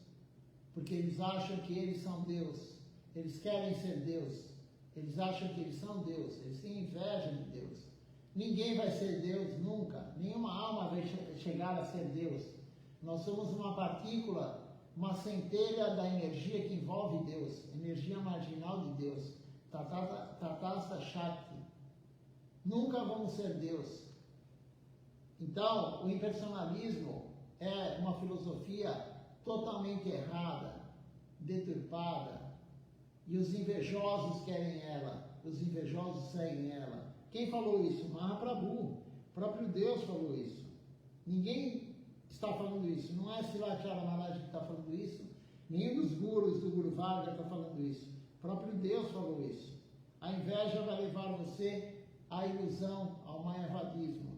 Porque eles acham que eles são Deus. Eles querem ser Deus. Eles acham que eles são Deus. Eles têm inveja de Deus. Ninguém vai ser Deus nunca. Nenhuma alma vai chegar a ser Deus. Nós somos uma partícula, uma centelha da energia que envolve Deus. Energia marginal de Deus. Tatasa Shakti. Nunca vamos ser Deus. Então, o impersonalismo é uma filosofia totalmente errada, deturpada, e os invejosos querem ela, os invejosos seguem ela. Quem falou isso? Mahaprabhu, o próprio Deus falou isso. Ninguém está falando isso, não é Srila Maharaj que está falando isso, nenhum dos gurus do Guru Varga está falando isso. O próprio Deus falou isso. A inveja vai levar você à ilusão, ao mayavadismo.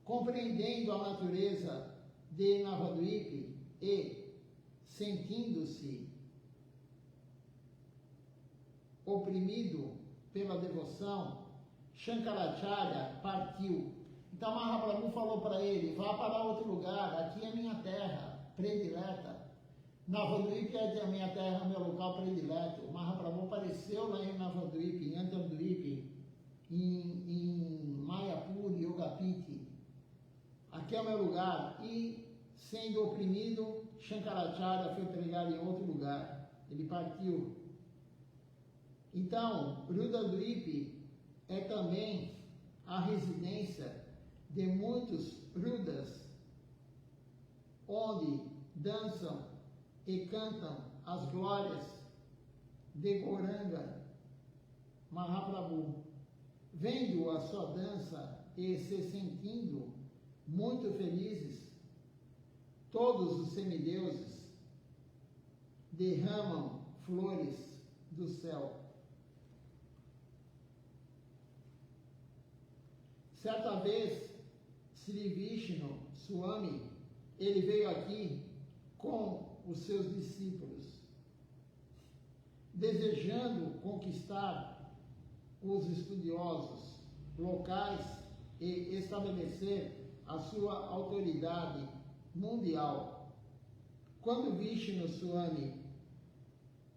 Compreendendo a natureza de Navadvipa e sentindo-se oprimido pela devoção, Shankaracharya partiu. Então Mahaprabhu falou para ele, vá para outro lugar, aqui é minha terra predileta. Navadvip é a minha terra, meu local predileto. Mahaprabhu apareceu lá em Navadvip, em Antardvip, em Mayapur, Yogapiti. Aqui é o meu lugar. E, sendo oprimido, Shankaracharya foi pregar em outro lugar. Ele partiu. Então, Rudradvip é também a residência de muitos Rudas, onde dançam e cantam as glórias de Gauranga Mahaprabhu. Vendo a sua dança e se sentindo muito felizes, todos os semideuses derramam flores do céu. Certa vez, Sri Vishnu Swami, ele veio aqui com os seus discípulos, desejando conquistar os estudiosos locais e estabelecer a sua autoridade mundial. Quando Vishnu Swami,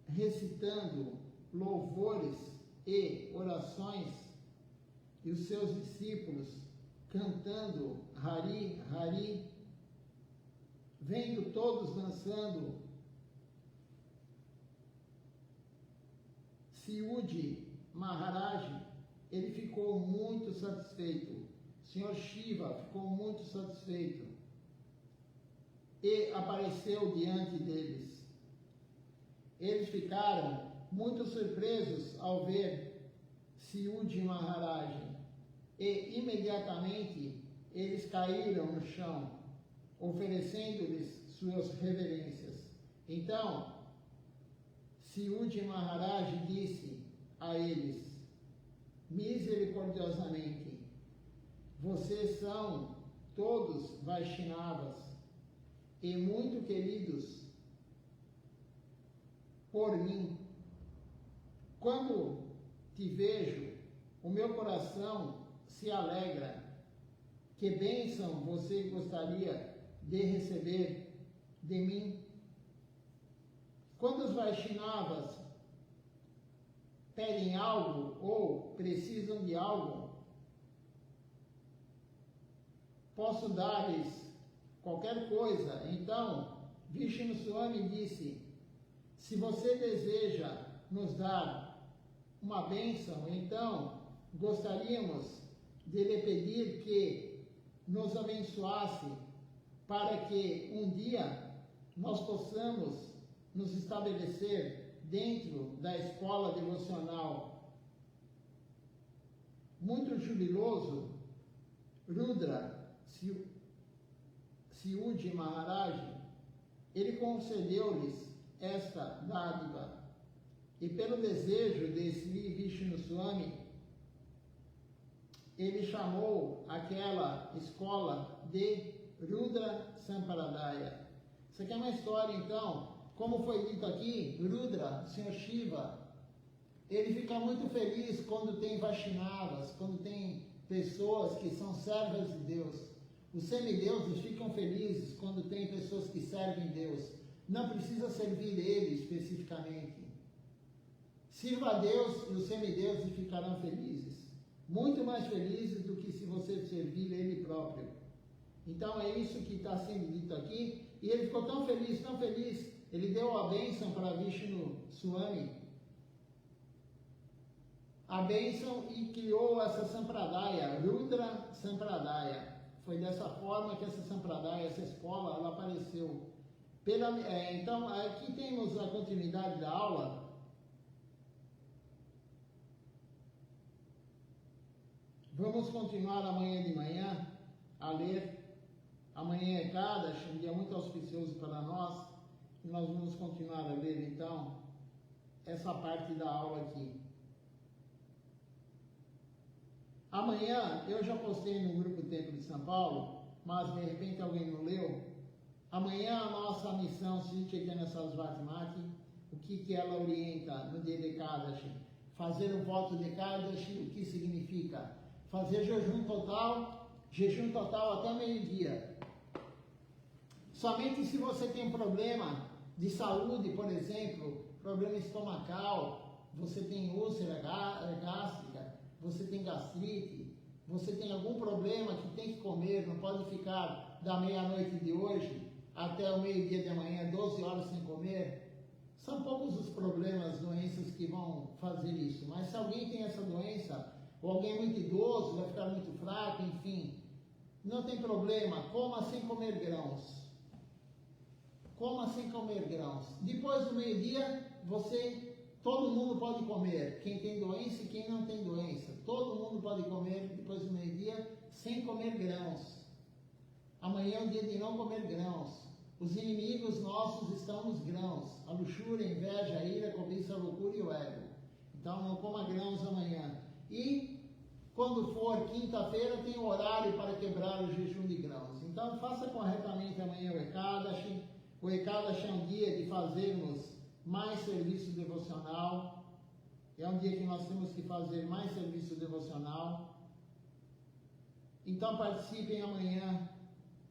recitando louvores e orações, e os seus discípulos cantando Hari, Hari, vendo todos dançando, Siuji Maharaj, ele ficou muito satisfeito. O Senhor Shiva ficou muito satisfeito e apareceu diante deles. Eles ficaram muito surpresos ao ver Siuji Maharaj e imediatamente eles caíram no chão, oferecendo-lhes suas reverências. Então, Siuji Maharaj disse a eles, misericordiosamente, vocês são todos Vaishnavas e muito queridos por mim. Quando te vejo, o meu coração se alegra. Que bênção você gostaria de receber de mim? Quando os Vaishnavas pedem algo ou precisam de algo, posso dar-lhes qualquer coisa. Então, Vishnu Swami disse, se você deseja nos dar uma bênção, então gostaríamos de lhe pedir que nos abençoasse para que um dia nós possamos nos estabelecer dentro da escola devocional. Muito jubiloso, Rudra Siuji Maharaj, ele concedeu-lhes esta dádiva. E pelo desejo de Sri Vishnu Swami, ele chamou aquela escola de Rudra Sampradaya. Isso aqui é uma história, então, como foi dito aqui, Rudra, Senhor Shiva, ele fica muito feliz quando tem Vaishnavas, quando tem pessoas que são servas de Deus. Os semideuses ficam felizes quando tem pessoas que servem Deus. Não precisa servir Ele especificamente. Sirva a Deus e os semideuses ficarão felizes. Muito mais felizes do que se você servir Ele próprio. Então é isso que está sendo dito aqui. E ele ficou tão feliz, ele deu a bênção para Vishnu Swami. A bênção e criou essa Sampradaya, Rudra Sampradaya. Foi dessa forma que essa Sampradaya, essa escola, ela apareceu. Então, aqui temos a continuidade da aula. Vamos continuar amanhã de manhã a ler. Amanhã é Kadash, um dia muito auspicioso para nós. E nós vamos continuar a ler, então, essa parte da aula aqui. Amanhã, eu já postei no grupo Templo de São Paulo, mas de repente alguém não leu. Amanhã a nossa missão, Sri Chaitanya Sarasvati Mati, o que ela orienta no dia de Kadash? Fazer o voto de Kadash, o que significa? Fazer jejum total até meio-dia. Somente se você tem um problema de saúde, por exemplo, problema estomacal, você tem úlcera gástrica, você tem gastrite, você tem algum problema que tem que comer, não pode ficar da meia-noite de hoje até o meio-dia de amanhã, 12 horas sem comer. São poucos os problemas, doenças que vão fazer isso. Mas se alguém tem essa doença, ou alguém é muito idoso, vai ficar muito fraco, enfim, não tem problema, coma sem comer grãos. Coma sem comer grãos. Depois do meio-dia, todo mundo pode comer. Quem tem doença e quem não tem doença. Todo mundo pode comer depois do meio-dia sem comer grãos. Amanhã é o dia de não comer grãos. Os inimigos nossos estão nos grãos. A luxúria, a inveja, a ira, a cobiça, a loucura e o ego. Então não coma grãos amanhã. E quando for quinta-feira, tem horário para quebrar o jejum de grãos. Então faça corretamente amanhã o Ekadashi. O Ekadashi é um dia de fazermos mais serviço devocional. É um dia que nós temos que fazer mais serviço devocional. Então participem amanhã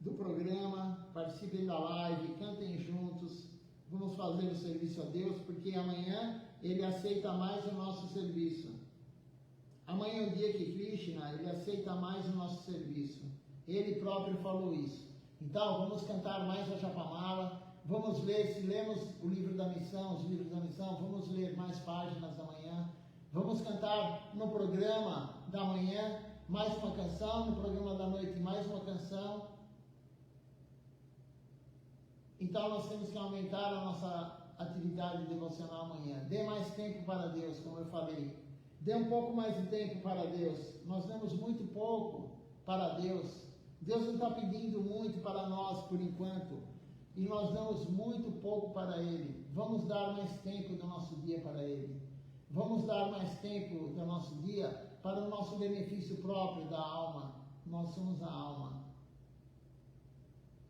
do programa, participem da live, cantem juntos. Vamos fazer o serviço a Deus, porque amanhã Ele aceita mais o nosso serviço. Amanhã é o dia que Krishna, Ele aceita mais o nosso serviço. Ele próprio falou isso. Então, vamos cantar mais a Japamala, vamos ler, se lemos o livro da missão, os livros da missão, vamos ler mais páginas da manhã, vamos cantar no programa da manhã mais uma canção, no programa da noite mais uma canção. Então, nós temos que aumentar a nossa atividade devocional amanhã. Dê mais tempo para Deus, como eu falei. Dê um pouco mais de tempo para Deus. Nós damos muito pouco para Deus. Deus não está pedindo muito para nós por enquanto, e nós damos muito pouco para Ele. Vamos dar mais tempo do nosso dia para Ele. Vamos dar mais tempo do nosso dia para o nosso benefício próprio da alma. Nós somos a alma.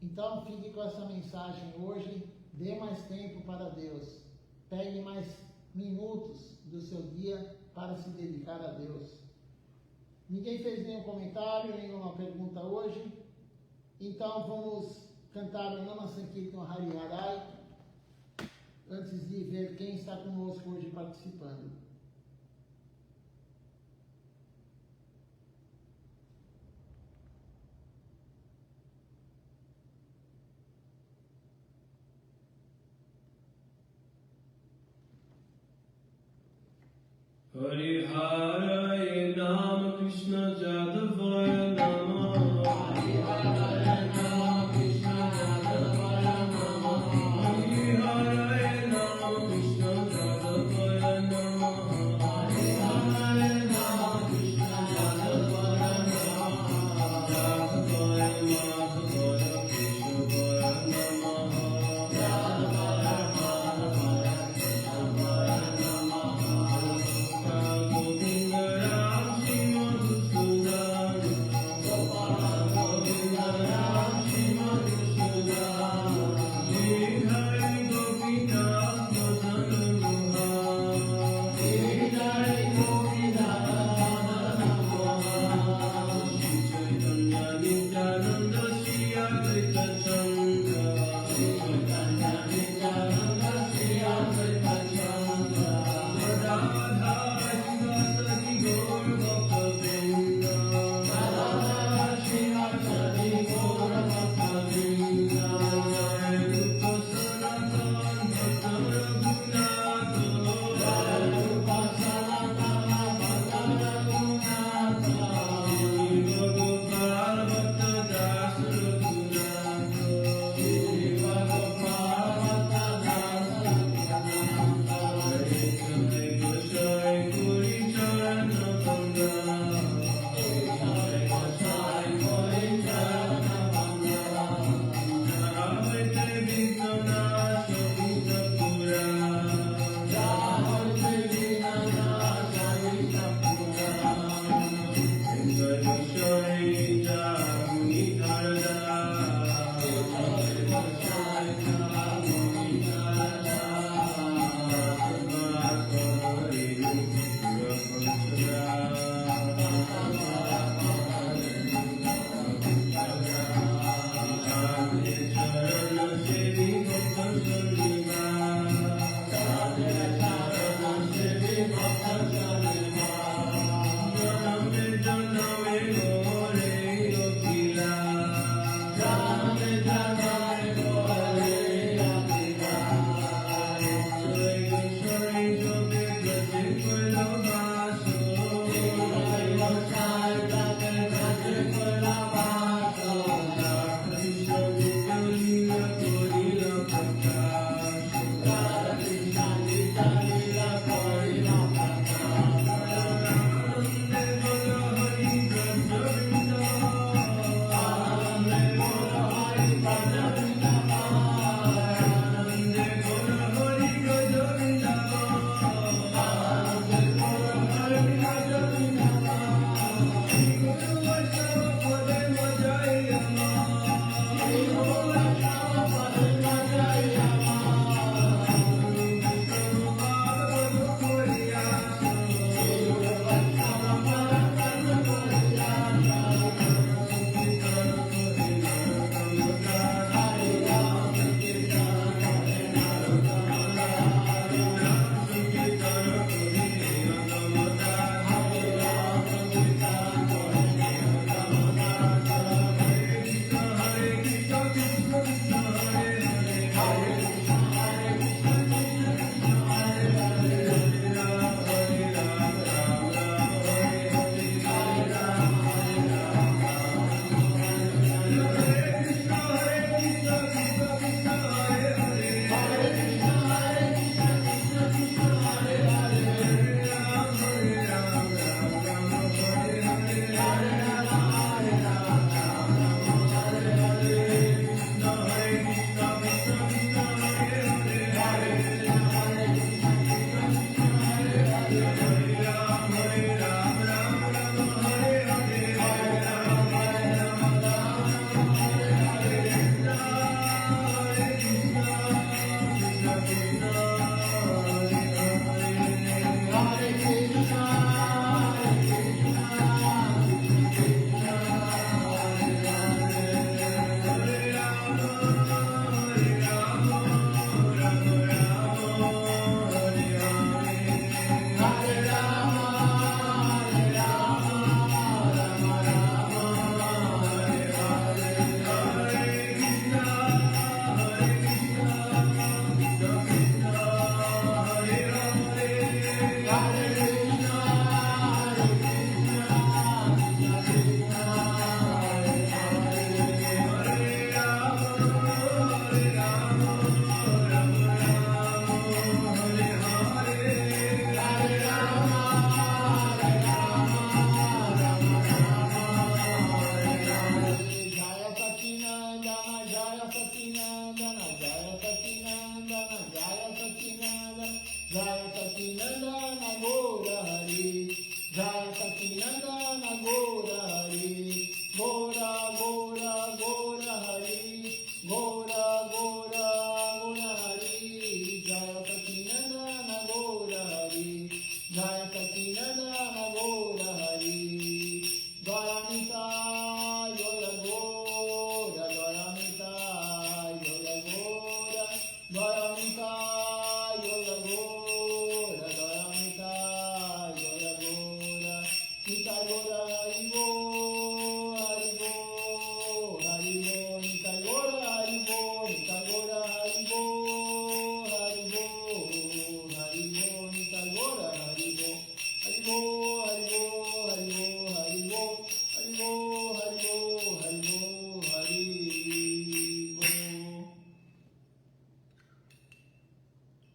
Então fique com essa mensagem hoje. Dê mais tempo para Deus. Pegue mais minutos do seu dia para se dedicar a Deus. Ninguém fez nenhum comentário, nenhuma pergunta hoje. Então vamos cantar o Nama Sankirtan Hari Harai, antes de ver quem está conosco hoje participando. Hari Harai Nama Krishna Jadavaya Nama Hari Harai Nama Krishna Jadavaya Nama Hari Harai Nama Krishna Jadavaya Nama Hari Harai Nama Krishna Jadavaya Nama Jadavaya Madhavaya Keshavaya Namaha Jadavaya Madhavaya Keshavaya Namaha Govinda Ram Shri Madhusudan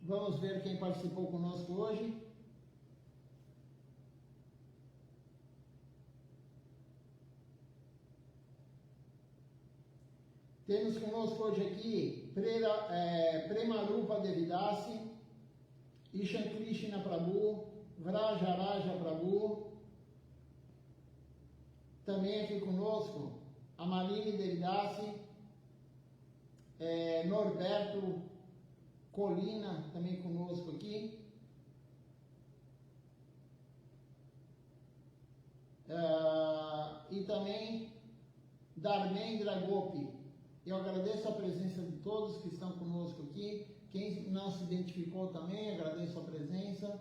Vamos ver quem participou conosco hoje. Temos conosco hoje aqui Premarupa Devidasi, Ishan Krishna Prabhu, Vrajaraja Prabhu. Também aqui conosco a Malini Devidasi, Norberto Colina também conosco aqui. E também Dharmendra Gopi. Eu agradeço a presença de todos que estão conosco aqui. Quem não se identificou também, agradeço a presença.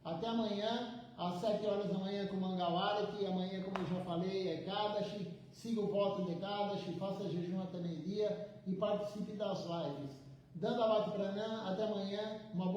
Até amanhã, às 7 horas da manhã com Mangalwara, que amanhã, como eu já falei, é Kadashi. Siga o voto de Kadashi, faça jejum até meio-dia e participe das lives. Dandavati Pranam, até amanhã, uma boa